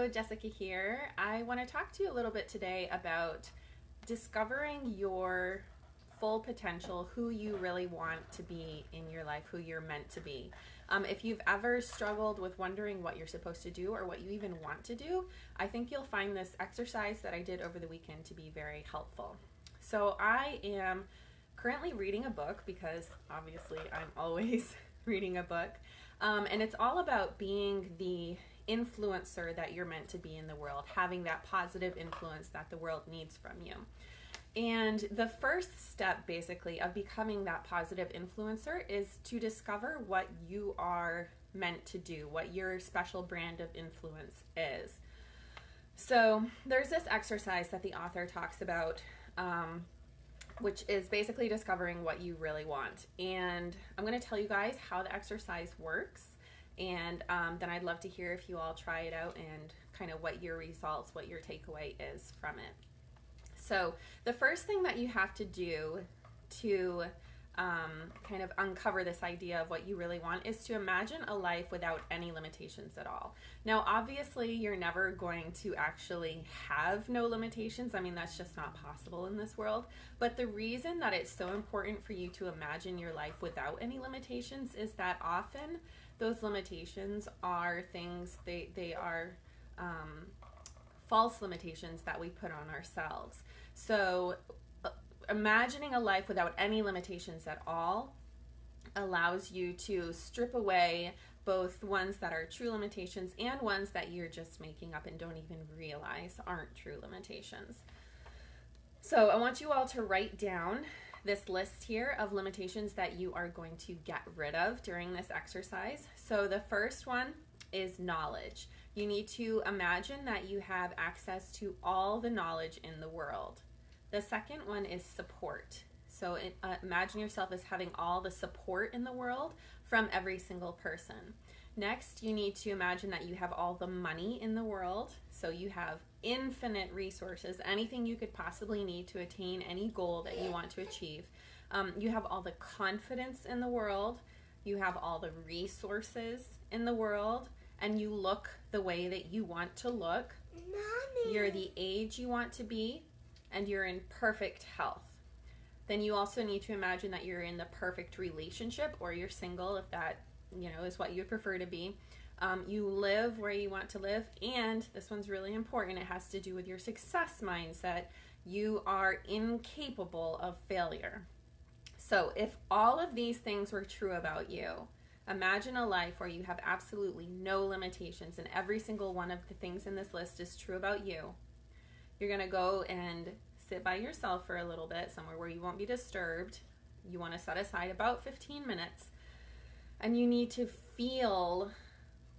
Hello, Jessica here. I want to talk to you a little bit today about discovering your full potential, who you really want to be in your life, who you're meant to be. If you've ever struggled with wondering what you're supposed to do or what you even want to do, I think you'll find this exercise that I did over the weekend to be very helpful. So I am currently reading a book because obviously I'm always reading a book. And it's all about being the influencer that you're meant to be in the world, having that positive influence that the world needs from you. And the first step basically of becoming that positive influencer is to discover what you are meant to do, what your special brand of influence is. So there's this exercise that the author talks about, which is basically discovering what you really want. And I'm going to tell you guys how the exercise works. And then I'd love to hear if you all try it out and kind of what your results, what your takeaway is from it. So the first thing that you have to do to kind of uncover this idea of what you really want is to imagine a life without any limitations at all. Now, obviously, you're never going to actually have no limitations. I mean, that's just not possible in this world. But the reason that it's so important for you to imagine your life without any limitations is that often those limitations are things, they are false limitations that we put on ourselves. So imagining a life without any limitations at all allows you to strip away both ones that are true limitations and ones that you're just making up and don't even realize aren't true limitations. So I want you all to write down this list here of limitations that you are going to get rid of during this exercise. So the first one is knowledge. You need to imagine that you have access to all the knowledge in the world. The second one is support. So imagine yourself as having all the support in the world from every single person. Next, you need to imagine that you have all the money in the world. So you have infinite resources, anything you could possibly need to attain any goal that you want to achieve. You have all the confidence in the world. You have all the resources in the world. And you look the way that you want to look. Mommy. You're the age you want to be. And you're in perfect health. Then you also need to imagine that you're in the perfect relationship, or you're single if that, is what you prefer to be. You live where you want to live, and this one's really important. It has to do with your success mindset. You are incapable of failure. So if all of these things were true about you, imagine a life where you have absolutely no limitations and every single one of the things in this list is true about you. You're going to go and sit by yourself for a little bit, somewhere where you won't be disturbed. You want to set aside about 15 minutes. And you need to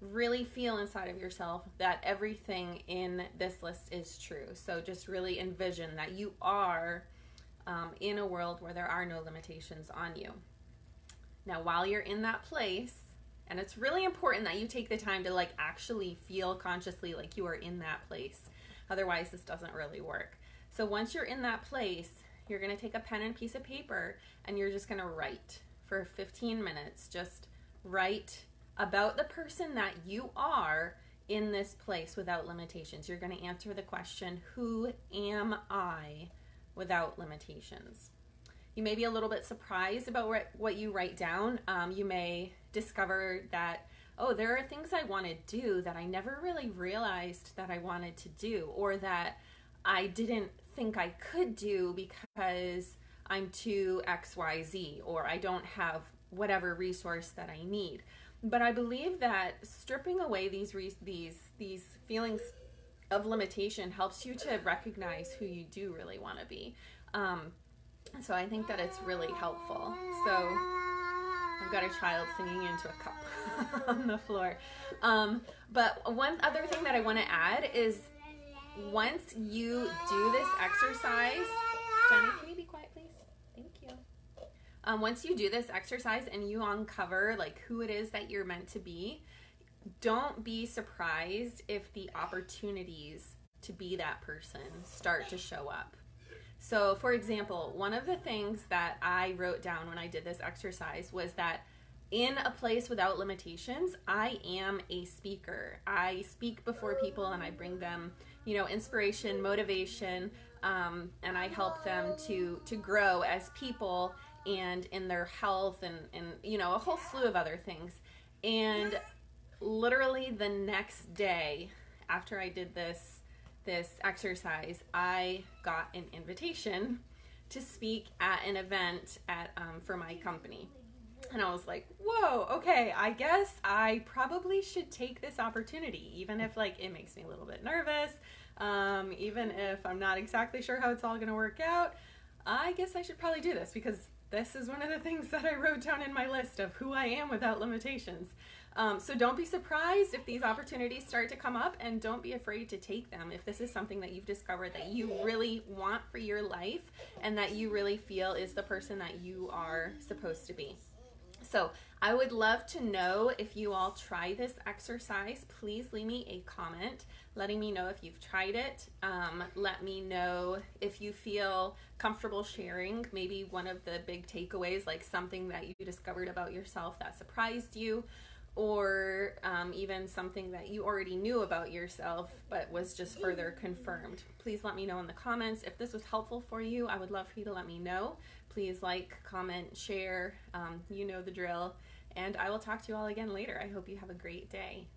really feel inside of yourself that everything in this list is true. So just really envision that you are in a world where there are no limitations on you. Now, while you're in that place, and it's really important that you take the time to actually feel consciously like you are in that place. Otherwise, this doesn't really work. So once you're in that place, you're going to take a pen and piece of paper and you're just going to write for 15 minutes. Just write about the person that you are in this place without limitations. You're going to answer the question, who am I without limitations? You may be a little bit surprised about what you write down. You may discover that, oh, there are things I want to do that I never really realized that I wanted to do, or that I didn't think I could do because I'm too XYZ, or I don't have whatever resource that I need. But I believe that stripping away these feelings of limitation helps you to recognize who you do really want to be. So I think that it's really helpful. So I've got a child singing into a cup on the floor. But one other thing that I want to add is once you do this exercise, Johnny, can you be quiet, please? Thank you. Once you do this exercise and you uncover who it is that you're meant to be, don't be surprised if the opportunities to be that person start to show up. So, for example, one of the things that I wrote down when I did this exercise was that in a place without limitations, I am a speaker. I speak before people and I bring them, you know, inspiration, motivation, and I help them to grow as people and in their health and you know, a whole slew of other things. And literally the next day after I did this exercise, I got an invitation to speak at an event at for my company. And I was like, whoa, okay, I guess I probably should take this opportunity, even if like it makes me a little bit nervous, even if I'm not exactly sure how it's all gonna work out. I guess I should probably do this because this is one of the things that I wrote down in my list of who I am without limitations. So don't be surprised if these opportunities start to come up, and don't be afraid to take them if this is something that you've discovered that you really want for your life and that you really feel is the person that you are supposed to be. So I would love to know if you all try this exercise. Please leave me a comment letting me know if you've tried it. Let me know if you feel comfortable sharing maybe one of the big takeaways, like something that you discovered about yourself that surprised you, or even something that you already knew about yourself but was just further confirmed. Please let me know in the comments. If this was helpful for you, I would love for you to let me know. Please like, comment, share, you know the drill, and I will talk to you all again later. I hope you have a great day.